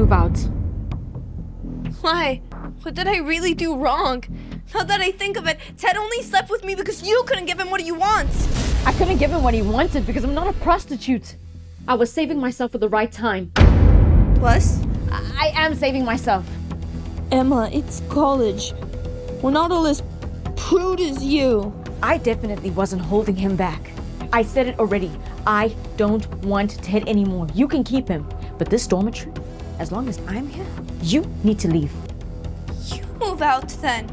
move out. Why? What did I really do wrong? Now that I think of it, Ted only slept with me because you couldn't give him what he wants. I couldn't give him what he wanted because I'm not a prostitute. I was saving myself for the right time. Plus? I am saving myself. Emma, it's college. We're not all as prude as you. I definitely wasn't holding him back. I said it already. I don't want Ted anymore. You can keep him. But this dormitory, as long as I'm here, you need to leave. You move out then.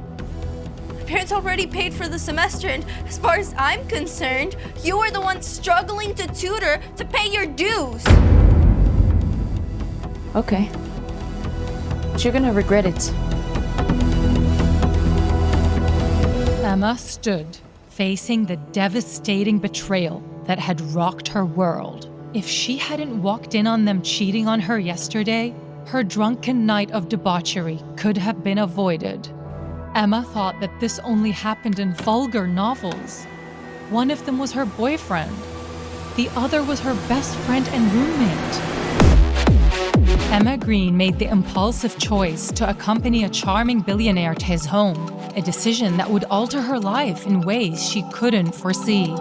My parents already paid for the semester, and as far as I'm concerned, you are the one struggling to tutor to pay your dues. Okay. But you're gonna regret it. Emma stood, facing the devastating betrayal that had rocked her world. If she hadn't walked in on them cheating on her yesterday, her drunken night of debauchery could have been avoided. Emma thought that this only happened in vulgar novels. One of them was her boyfriend. The other was her best friend and roommate. Emma Green made the impulsive choice to accompany a charming billionaire to his home, a decision that would alter her life in ways she couldn't foresee.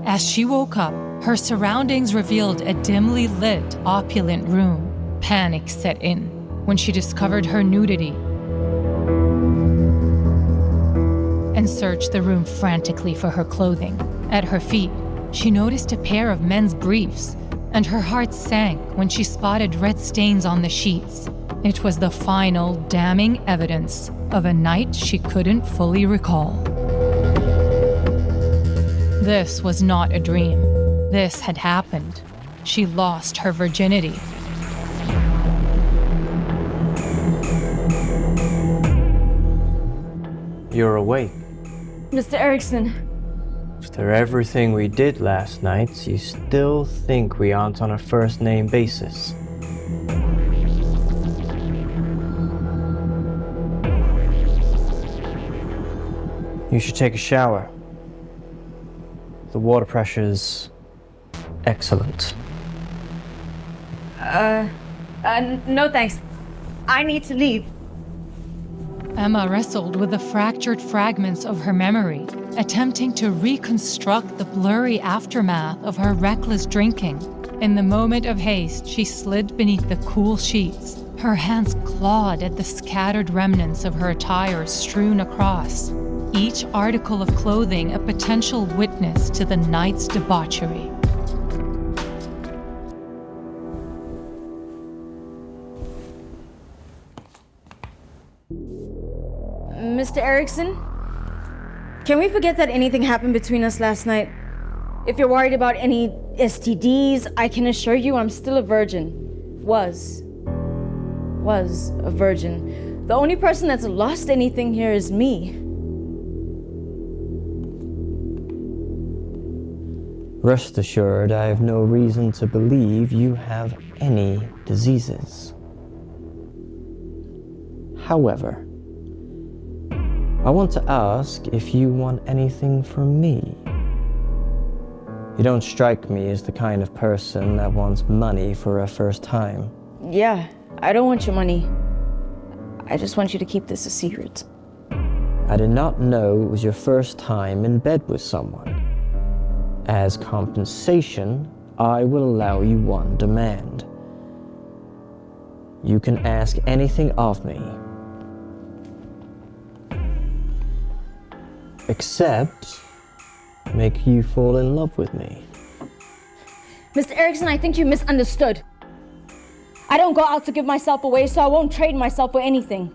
As she woke up, her surroundings revealed a dimly lit, opulent room. Panic set in when she discovered her nudity and searched the room frantically for her clothing. At her feet, she noticed a pair of men's briefs, and her heart sank when she spotted red stains on the sheets. It was the final, damning evidence of a night she couldn't fully recall. This was not a dream. This had happened. She lost her virginity. You're awake. Mr. Erickson. After everything we did last night, you still think we aren't on a first-name basis. You should take a shower. The water pressure's excellent. No thanks. I need to leave. Emma wrestled with the fractured fragments of her memory, attempting to reconstruct the blurry aftermath of her reckless drinking. In the moment of haste, she slid beneath the cool sheets. Her hands clawed at the scattered remnants of her attire strewn across, each article of clothing a potential witness to the night's debauchery. Mr. Erickson? Can we forget that anything happened between us last night? If you're worried about any STDs, I can assure you I'm still a virgin. Was a virgin. The only person that's lost anything here is me. Rest assured, I have no reason to believe you have any diseases. However, I want to ask if you want anything from me. You don't strike me as the kind of person that wants money for a first time. Yeah, I don't want your money. I just want you to keep this a secret. I did not know it was your first time in bed with someone. As compensation, I will allow you one demand. You can ask anything of me, except make you fall in love with me. Mr. Erickson, I think you misunderstood. I don't go out to give myself away, so I won't trade myself for anything.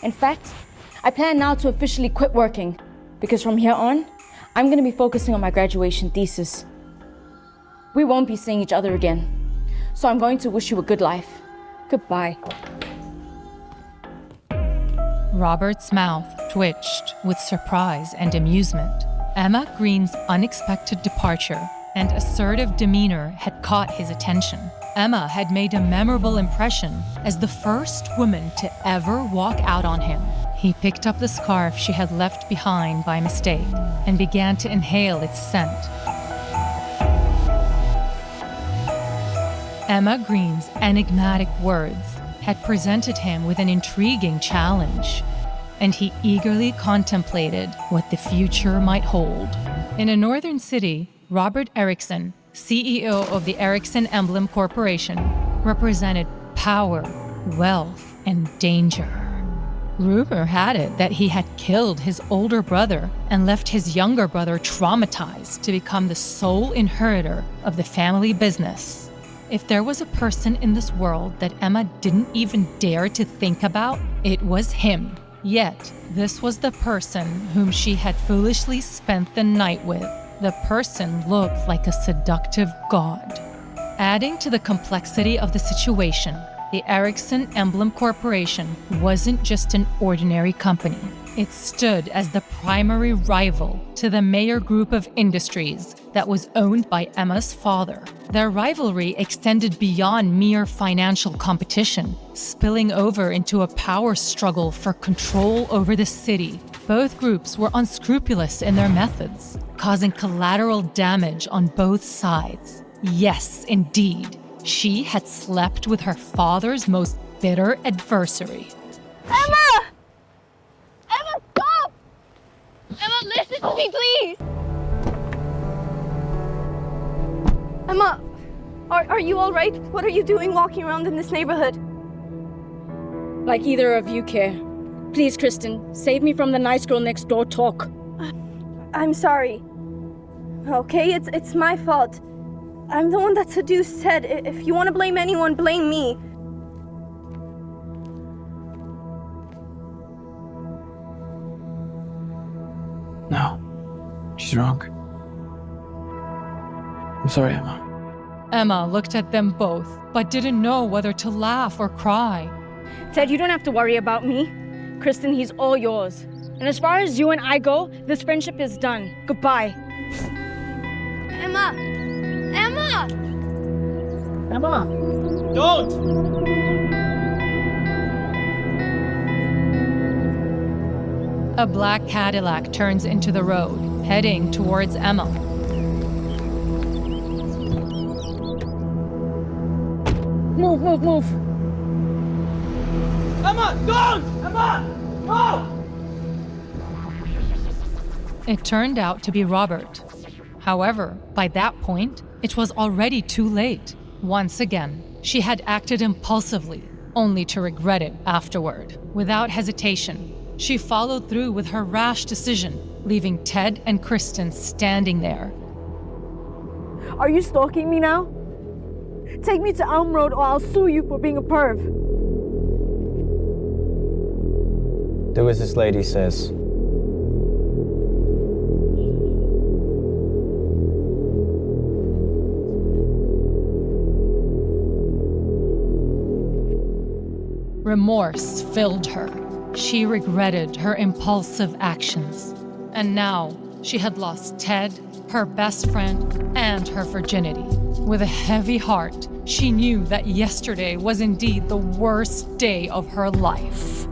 In fact, I plan now to officially quit working, because from here on, I'm going to be focusing on my graduation thesis. We won't be seeing each other again, so I'm going to wish you a good life. Goodbye. Robert's mouth twitched with surprise and amusement. Emma Green's unexpected departure and assertive demeanor had caught his attention. Emma had made a memorable impression as the first woman to ever walk out on him. He picked up the scarf she had left behind by mistake and began to inhale its scent. Emma Green's enigmatic words had presented him with an intriguing challenge, and he eagerly contemplated what the future might hold. In a northern city, Robert Erickson, CEO of the Erickson Emblem Corporation, represented power, wealth, and danger. Rumor had it that he had killed his older brother and left his younger brother traumatized to become the sole inheritor of the family business. If there was a person in this world that Emma didn't even dare to think about, it was him. Yet, this was the person whom she had foolishly spent the night with. The person looked like a seductive god. Adding to the complexity of the situation, the Erickson Emblem Corporation wasn't just an ordinary company. It stood as the primary rival to the Mayer Group of Industries that was owned by Emma's father. Their rivalry extended beyond mere financial competition, spilling over into a power struggle for control over the city. Both groups were unscrupulous in their methods, causing collateral damage on both sides. Yes, indeed, she had slept with her father's most bitter adversary. Emma! Emma, stop! Emma, listen to me, please! Emma, are you all right? What are you doing walking around in this neighborhood? Like either of you care. Please, Kristen, save me from the nice girl next door talk. I'm sorry. Okay, it's my fault. I'm the one that seduced Ted. If you want to blame anyone, blame me. No, she's wrong. I'm sorry, Emma. Emma looked at them both, but didn't know whether to laugh or cry. Ted, you don't have to worry about me. Kristen, he's all yours. And as far as you and I go, this friendship is done. Goodbye. Emma! Emma! Emma! Don't! A black Cadillac turns into the road, heading towards Emma. Move, move, move. Emma, don't! Emma! No! It turned out to be Robert. However, by that point, it was already too late. Once again, she had acted impulsively, only to regret it afterward. Without hesitation, she followed through with her rash decision, leaving Ted and Kristen standing there. Are you stalking me now? Take me to Elm Road or I'll sue you for being a perv. Do as this lady says. Remorse filled her. She regretted her impulsive actions. And now she had lost Ted, her best friend, and her virginity. With a heavy heart, she knew that yesterday was indeed the worst day of her life.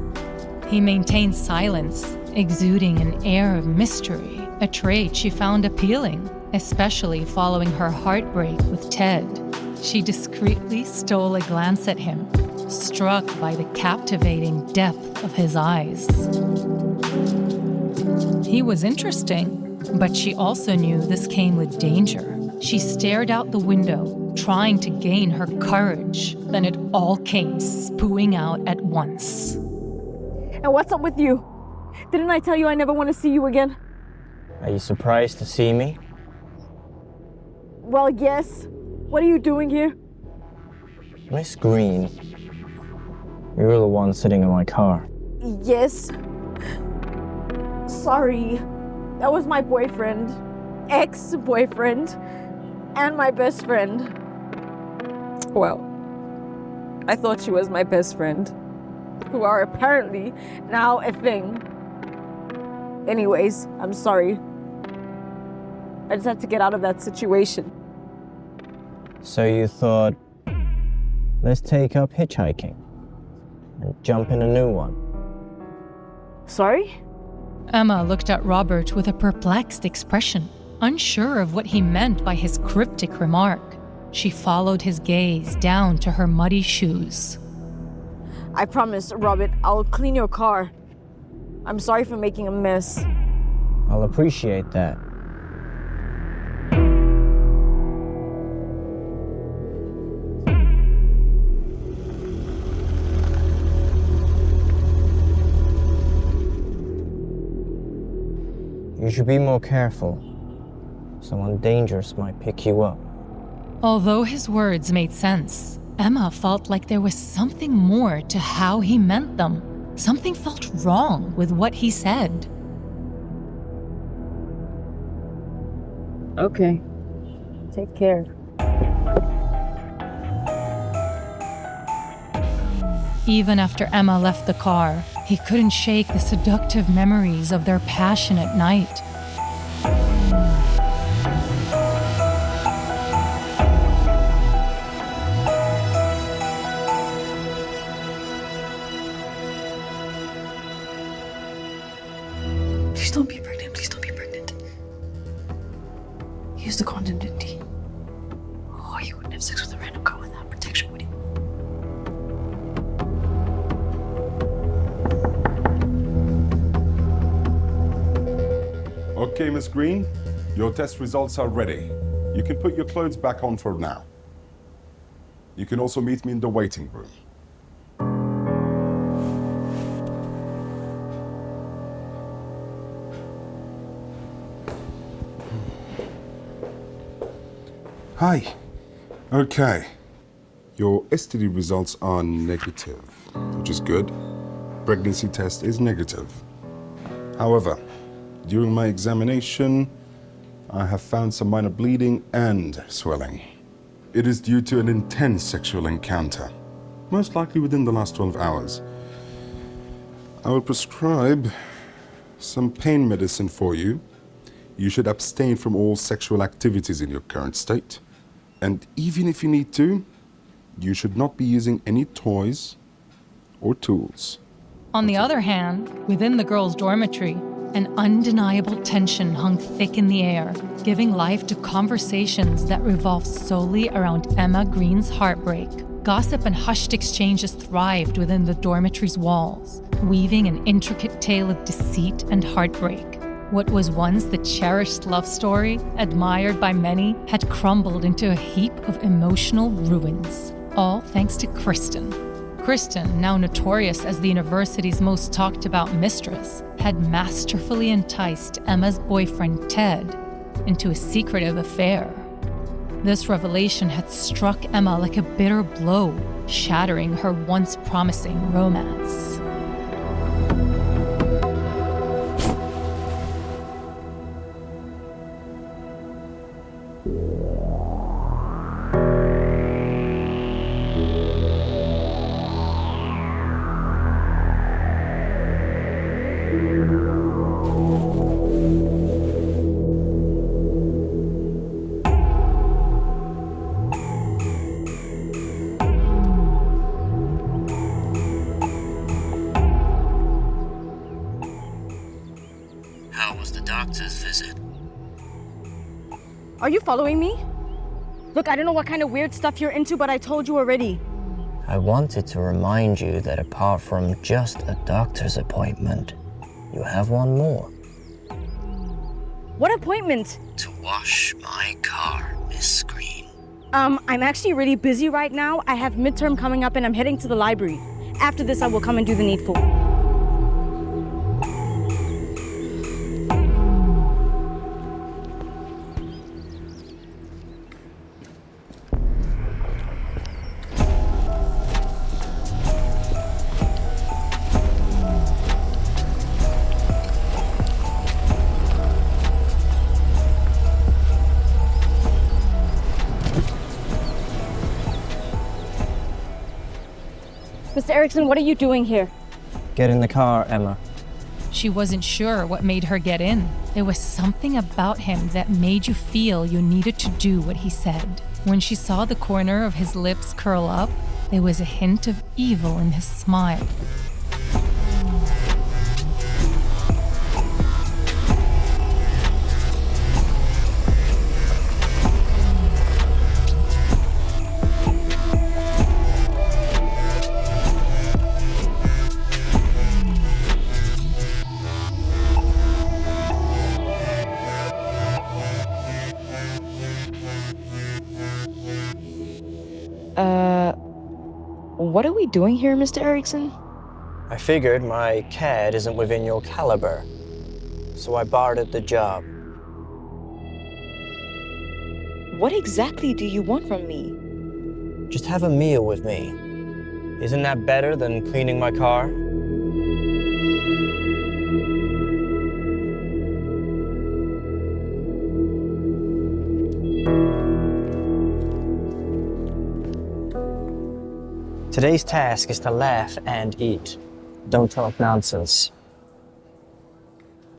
He maintained silence, exuding an air of mystery, a trait she found appealing, especially following her heartbreak with Ted. She discreetly stole a glance at him, struck by the captivating depth of his eyes. He was interesting, but she also knew this came with danger. She stared out the window, trying to gain her courage. Then it all came spewing out at once. And what's up with you? Didn't I tell you I never want to see you again? Are you surprised to see me? Well, yes. What are you doing here? Miss Green, you were the one sitting in my car. Yes. Sorry. That was my boyfriend. Ex-boyfriend. And my best friend. Well, I thought she was my best friend. Who are apparently now a thing. Anyways, I'm sorry. I just had to get out of that situation. So you thought, let's take up hitchhiking and jump in a new one. Sorry? Emma looked at Robert with a perplexed expression, unsure of what he meant by his cryptic remark. She followed his gaze down to her muddy shoes. I promise, Robert, I'll clean your car. I'm sorry for making a mess. I'll appreciate that. You should be more careful. Someone dangerous might pick you up. Although his words made sense, Emma felt like there was something more to how he meant them. Something felt wrong with what he said. Okay. Take care. Even after Emma left the car, he couldn't shake the seductive memories of their passionate night. Please don't be pregnant. Please don't be pregnant. He used the condom, didn't he? Oh, you wouldn't have sex with a random guy without protection, would you? Okay, Miss Green, your test results are ready. You can put your clothes back on for now. You can also meet me in the waiting room. Hi. Okay. Your STD results are negative, which is good. Pregnancy test is negative. However, during my examination, I have found some minor bleeding and swelling. It is due to an intense sexual encounter, most likely within the last 12 hours. I will prescribe some pain medicine for you. You should abstain from all sexual activities in your current state. And even if you need to, you should not be using any toys or tools. On the other hand, within the girls' dormitory, an undeniable tension hung thick in the air, giving life to conversations that revolved solely around Emma Green's heartbreak. Gossip and hushed exchanges thrived within the dormitory's walls, weaving an intricate tale of deceit and heartbreak. What was once the cherished love story, admired by many, had crumbled into a heap of emotional ruins, all thanks to Kristen. Kristen, now notorious as the university's most talked about mistress, had masterfully enticed Emma's boyfriend Ted into a secretive affair. This revelation had struck Emma like a bitter blow, shattering her once promising romance. How was the doctor's visit? Are you following me? Look, I don't know what kind of weird stuff you're into, but I told you already. I wanted to remind you that apart from just a doctor's appointment, you have one more. What appointment? To wash my car, Miss Green. I'm actually really busy right now. I have midterm coming up and I'm heading to the library. After this, I will come and do the needful. Mr. Erickson, what are you doing here? Get in the car, Emma. She wasn't sure what made her get in. There was something about him that made you feel you needed to do what he said. When she saw the corner of his lips curl up, there was a hint of evil in his smile. What are we doing here, Mr. Erickson? I figured my CAD isn't within your caliber, so I bartered the job. What exactly do you want from me? Just have a meal with me. Isn't that better than cleaning my car? Today's task is to laugh and eat. Don't talk nonsense.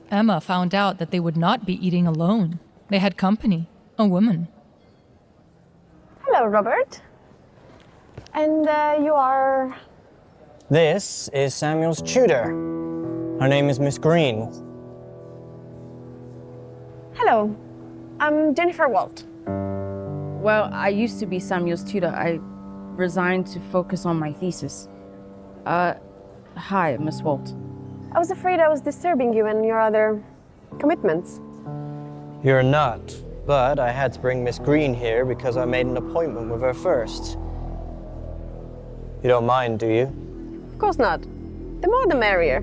Emma found out that they would not be eating alone. They had company, a woman. Hello, Robert. And you are... This is Samuel's tutor. Her name is Miss Green. Hello. I'm Jennifer Walt. Well, I used to be Samuel's tutor. I resigned to focus on my thesis. Hi, Miss Walt. I was afraid I was disturbing you and your other commitments. You're not, but I had to bring Miss Green here because I made an appointment with her first. You don't mind, do you? Of course not. The more the merrier.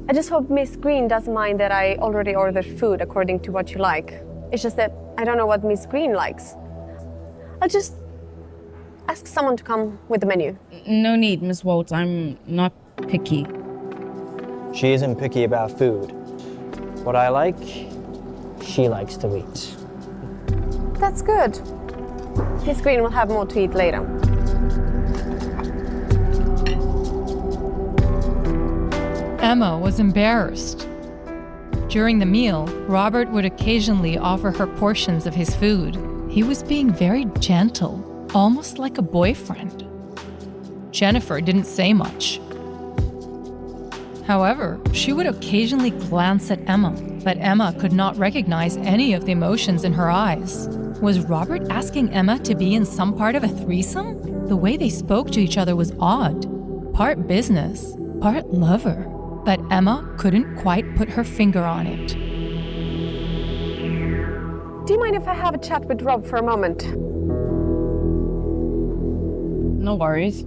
I just hope Miss Green doesn't mind that I already ordered food according to what you like. It's just that I don't know what Miss Green likes. I'll just ask someone to come with the menu. No need, Miss Walt. I'm not picky. She isn't picky about food. What I like, she likes to eat. That's good. Miss Green will have more to eat later. Emma was embarrassed. During the meal, Robert would occasionally offer her portions of his food. He was being very gentle, almost like a boyfriend. Jennifer didn't say much. However, she would occasionally glance at Emma, but Emma could not recognize any of the emotions in her eyes. Was Robert asking Emma to be in some part of a threesome? The way they spoke to each other was odd. Part business, part lover. But Emma couldn't quite put her finger on it. Do you mind if I have a chat with Rob for a moment? No worries.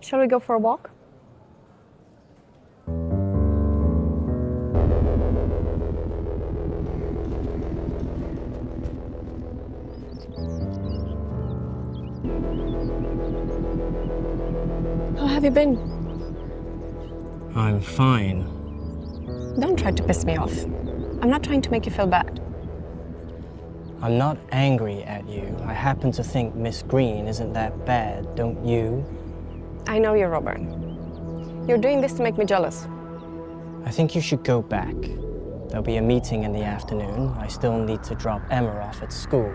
Shall we go for a walk? How have you been? I'm fine. Don't try to piss me off. I'm not trying to make you feel bad. I'm not angry at you. I happen to think Miss Green isn't that bad, don't you? I know you, Robert. You're doing this to make me jealous. I think you should go back. There'll be a meeting in the afternoon. I still need to drop Emma off at school.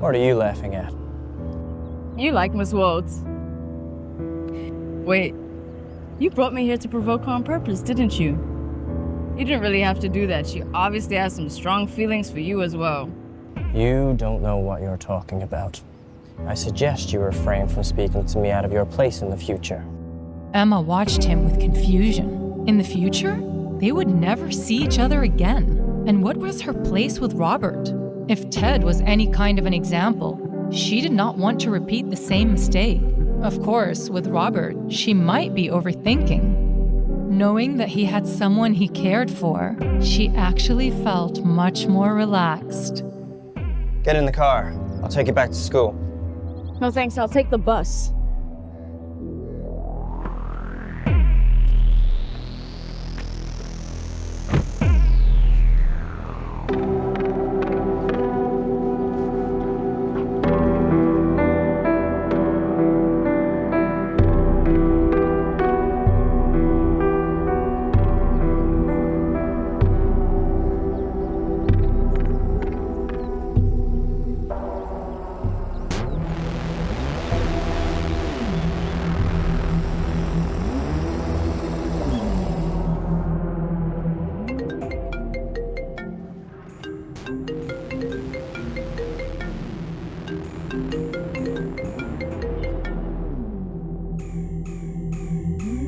What are you laughing at? You like Miss Waltz. Wait, you brought me here to provoke her on purpose, didn't you? You didn't really have to do that. She obviously has some strong feelings for you as well. You don't know what you're talking about. I suggest you refrain from speaking to me out of your place in the future. Emma watched him with confusion. In the future, they would never see each other again. And what was her place with Robert? If Ted was any kind of an example, she did not want to repeat the same mistake. Of course, with Robert, she might be overthinking. Knowing that he had someone he cared for, she actually felt much more relaxed. Get in the car. I'll take you back to school. No thanks, I'll take the bus.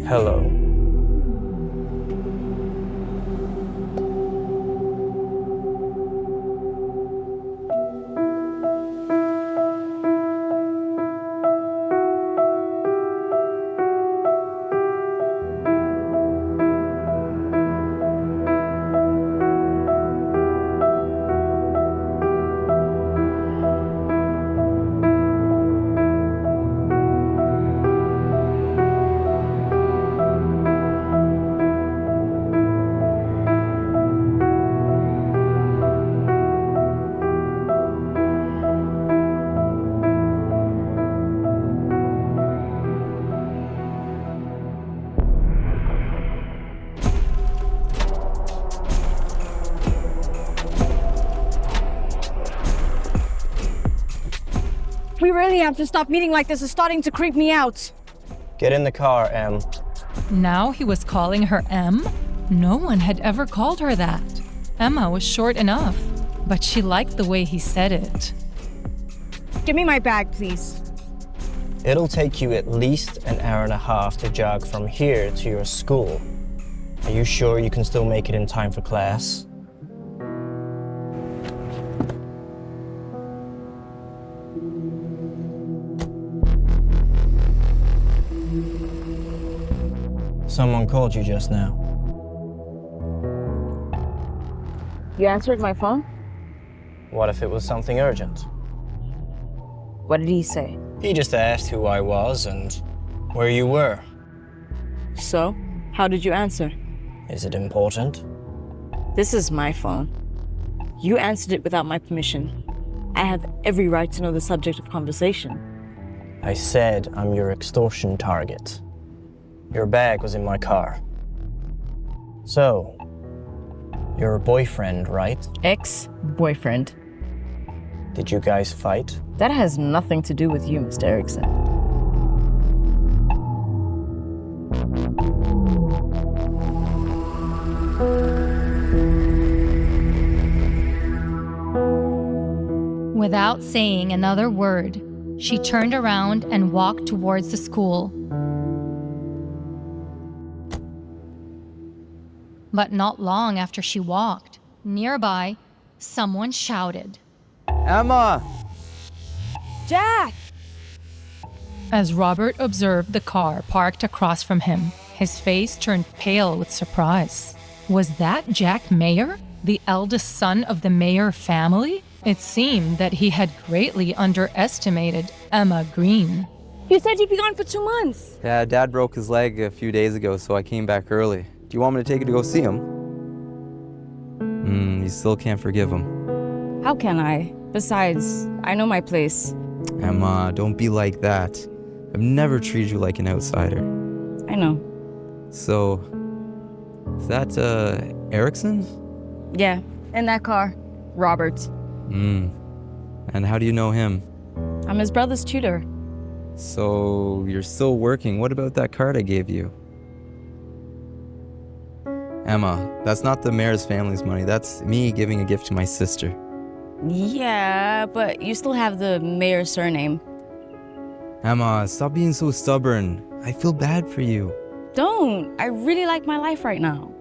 Hello. We really have to stop meeting like this. It's starting to creep me out. Get in the car, Em. Now he was calling her M? No one had ever called her that. Emma was short enough, but she liked the way he said it. Give me my bag, please. It'll take you at least an hour and a half to jog from here to your school. Are you sure you can still make it in time for class? Someone called you just now. You answered my phone? What if it was something urgent? What did he say? He just asked who I was and where you were. So, how did you answer? Is it important? This is my phone. You answered it without my permission. I have every right to know the subject of conversation. I said I'm your extortion target. Your bag was in my car. So, you're a boyfriend, right? Ex-boyfriend. Did you guys fight? That has nothing to do with you, Mr. Erickson. Without saying another word, she turned around and walked towards the school. But not long after she walked, nearby, someone shouted, Emma! Jack! As Robert observed the car parked across from him, his face turned pale with surprise. Was that Jack Mayer, the eldest son of the Mayer family? It seemed that he had greatly underestimated Emma Green. You said you'd be gone for 2 months. Yeah, Dad broke his leg a few days ago, so I came back early. Do you want me to take you to go see him? You still can't forgive him. How can I? Besides, I know my place. Emma, don't be like that. I've never treated you like an outsider. I know. So, is that, Erickson? Yeah, in that car. Robert. And how do you know him? I'm his brother's tutor. So, you're still working. What about that card I gave you? Emma, that's not the mayor's family's money. That's me giving a gift to my sister. Yeah, but you still have the mayor's surname. Emma, stop being so stubborn. I feel bad for you. Don't. I really like my life right now.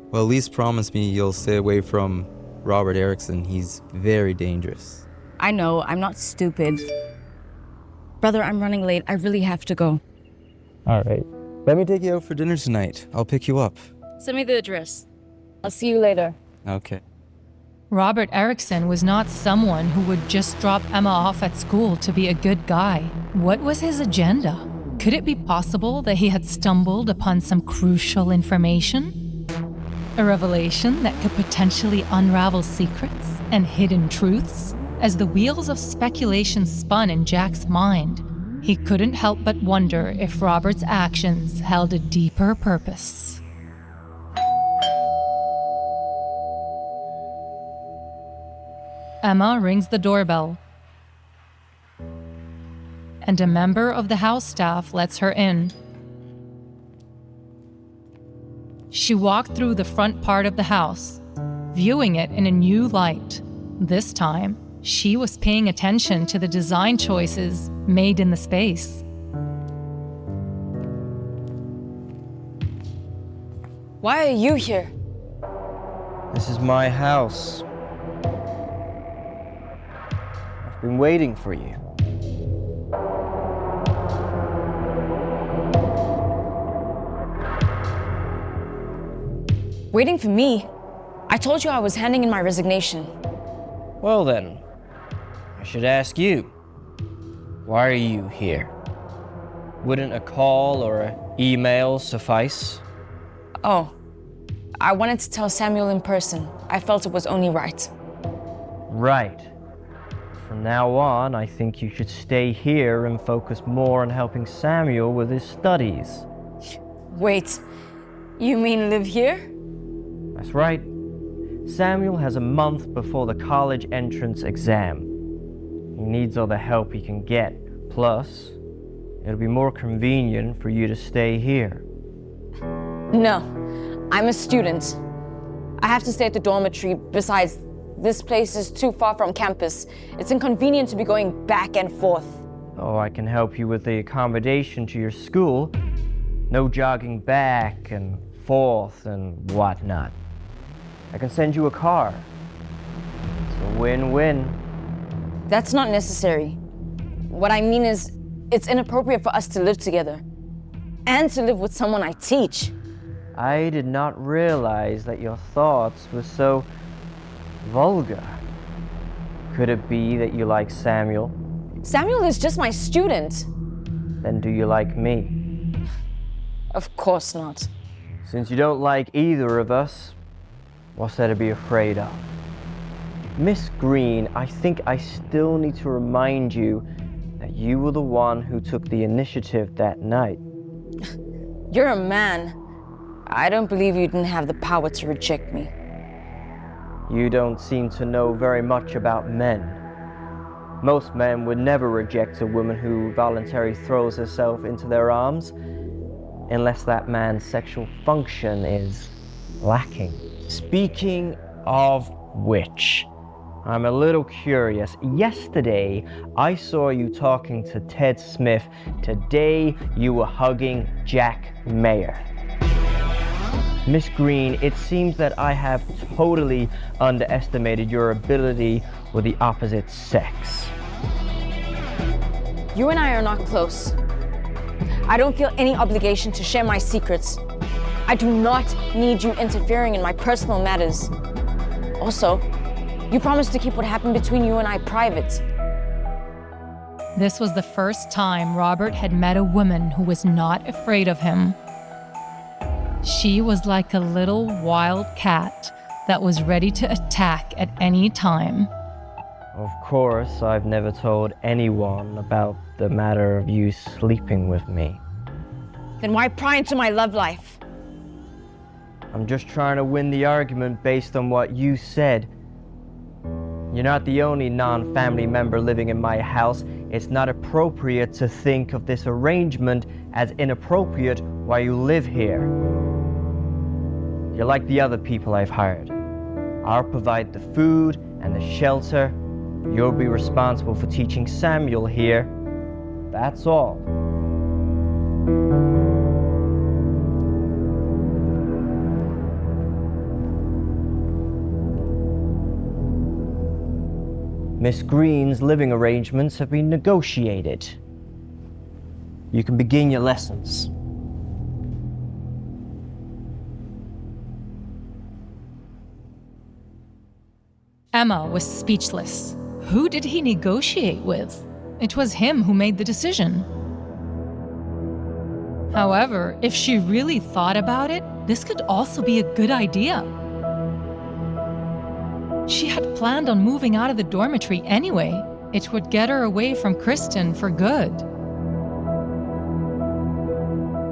Well, at least promise me you'll stay away from Robert Erickson. He's very dangerous. I know, I'm not stupid. Brother, I'm running late. I really have to go. All right. Let me take you out for dinner tonight. I'll pick you up. Send me the address. I'll see you later. Okay. Robert Erickson was not someone who would just drop Emma off at school to be a good guy. What was his agenda? Could it be possible that he had stumbled upon some crucial information? A revelation that could potentially unravel secrets and hidden truths? As the wheels of speculation spun in Jack's mind, he couldn't help but wonder if Robert's actions held a deeper purpose. Emma rings the doorbell, and a member of the house staff lets her in. She walked through the front part of the house, viewing it in a new light. This time, She was paying attention to the design choices made in the space. Why are you here? This is my house. I've been waiting for you. Waiting for me? I told you I was handing in my resignation. Well then, I should ask you. Why are you here? Wouldn't a call or an email suffice? Oh, I wanted to tell Samuel in person. I felt it was only right. Right. From now on, I think you should stay here and focus more on helping Samuel with his studies. Wait, you mean live here? That's right. Samuel has a month before the college entrance exam. He needs all the help he can get. Plus, it'll be more convenient for you to stay here. No, I'm a student. I have to stay at the dormitory. Besides, this place is too far from campus. It's inconvenient to be going back and forth. Oh, I can help you with the accommodation to your school. No jogging back and forth and whatnot. I can send you a car. It's a win-win. That's not necessary. What I mean is, it's inappropriate for us to live together. And to live with someone I teach. I did not realize that your thoughts were so vulgar. Could it be that you like Samuel? Samuel is just my student. Then do you like me? Of course not. Since you don't like either of us, what's there to be afraid of? Miss Green, I think I still need to remind you that you were the one who took the initiative that night. You're a man. I don't believe you didn't have the power to reject me. You don't seem to know very much about men. Most men would never reject a woman who voluntarily throws herself into their arms, unless that man's sexual function is lacking. Speaking of which, I'm a little curious. Yesterday, I saw you talking to Ted Smith. Today, you were hugging Jack Mayer. Miss Green, it seems that I have totally underestimated your ability with the opposite sex. You and I are not close. I don't feel any obligation to share my secrets. I do not need you interfering in my personal matters. Also, you promised to keep what happened between you and I private. This was the first time Robert had met a woman who was not afraid of him. She was like a little wild cat that was ready to attack at any time. Of course, I've never told anyone about the matter of you sleeping with me. Then why pry into my love life? I'm just trying to win the argument based on what you said. You're not the only non-family member living in my house. It's not appropriate to think of this arrangement as inappropriate while you live here. You're like the other people I've hired. I'll provide the food and the shelter. You'll be responsible for teaching Samuel here. That's all. Miss Green's living arrangements have been negotiated. You can begin your lessons. Emma was speechless. Who did he negotiate with? It was him who made the decision. However, if she really thought about it, this could also be a good idea. She had planned on moving out of the dormitory anyway. It would get her away from Kristen for good.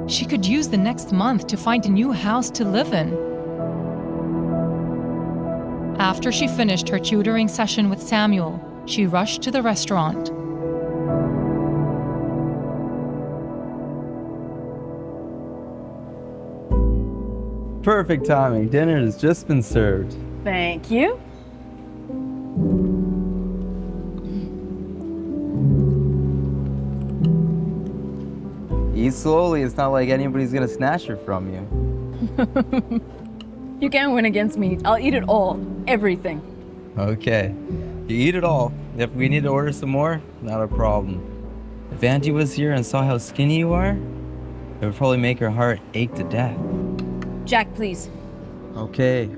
She could use the next month to find a new house to live in. After she finished her tutoring session with Samuel, she rushed to the restaurant. Perfect timing. Dinner has just been served. Thank you. Eat slowly. It's not like anybody's gonna snatch her from you. You can't win against me. I'll eat it all. Everything. Okay. You eat it all. If we need to order some more, not a problem. If Auntie was here and saw how skinny you are, it would probably make her heart ache to death. Jack, please. Okay,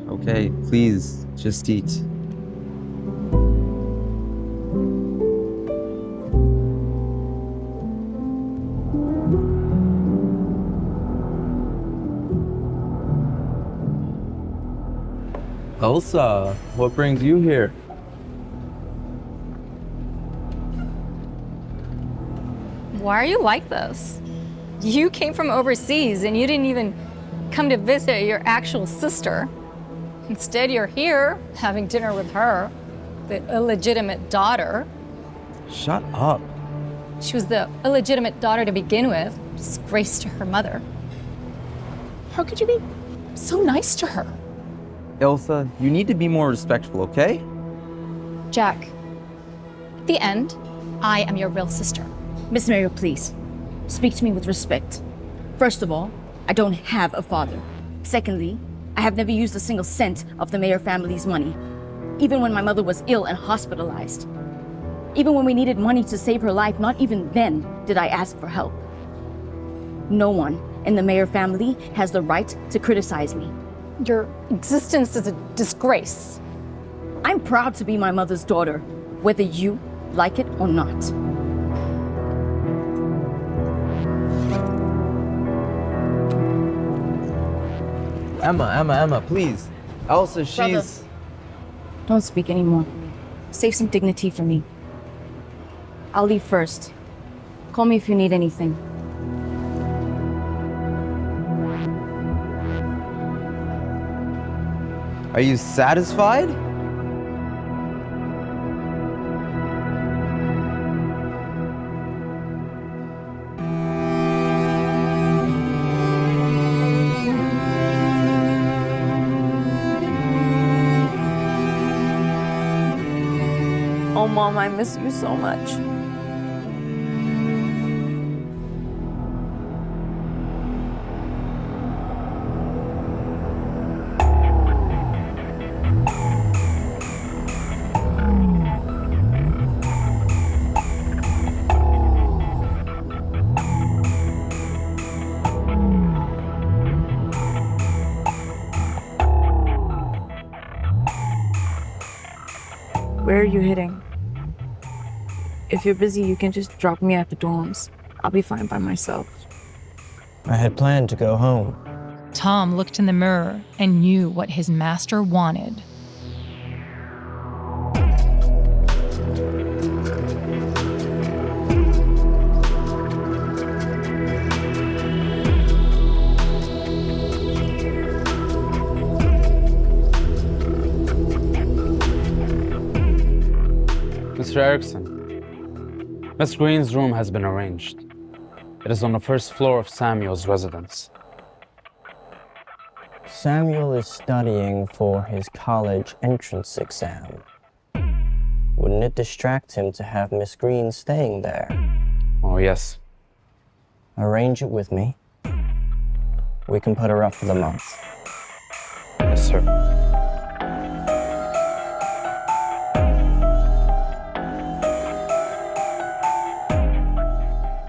please, just eat. Elsa, what brings you here? Why are you like this? You came from overseas and you didn't even come to visit your actual sister. Instead, you're here having dinner with her, the illegitimate daughter. Shut up. She was the illegitimate daughter to begin with, disgrace to her mother. How could you be so nice to her? Elsa, you need to be more respectful, okay? Jack, at the end, I am your real sister. Miss Mario, please. Speak to me with respect. First of all, I don't have a father. Secondly, I have never used a single cent of the Mayer family's money. Even when my mother was ill and hospitalized. Even when we needed money to save her life, not even then did I ask for help. No one in the Mayer family has the right to criticize me. Your existence is a disgrace. I'm proud to be my mother's daughter, whether you like it or not. Emma, please. Elsa, she's... Brother, don't speak anymore. Save some dignity for me. I'll leave first. Call me if you need anything. Are you satisfied? Oh, Mom, I miss you so much. Where are you heading? If you're busy, you can just drop me at the dorms. I'll be fine by myself. I had planned to go home. Tom looked in the mirror and knew what his master wanted. Mr. Erickson, Miss Green's room has been arranged. It is on the first floor of Samuel's residence. Samuel is studying for his college entrance exam. Wouldn't it distract him to have Miss Green staying there? Oh, yes. Arrange it with me. We can put her up for the month. Yes, sir.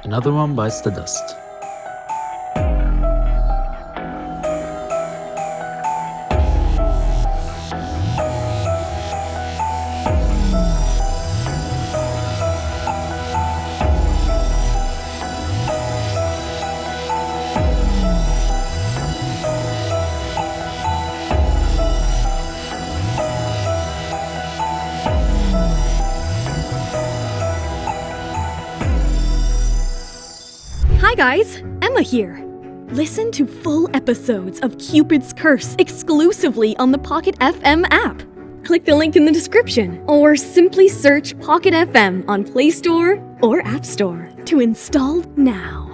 Another one bites the dust. Hi guys, Emma here. Listen to full episodes of Cupid's Curse exclusively on the Pocket FM app. Click the link in the description or simply search Pocket FM on Play Store or App Store to install now.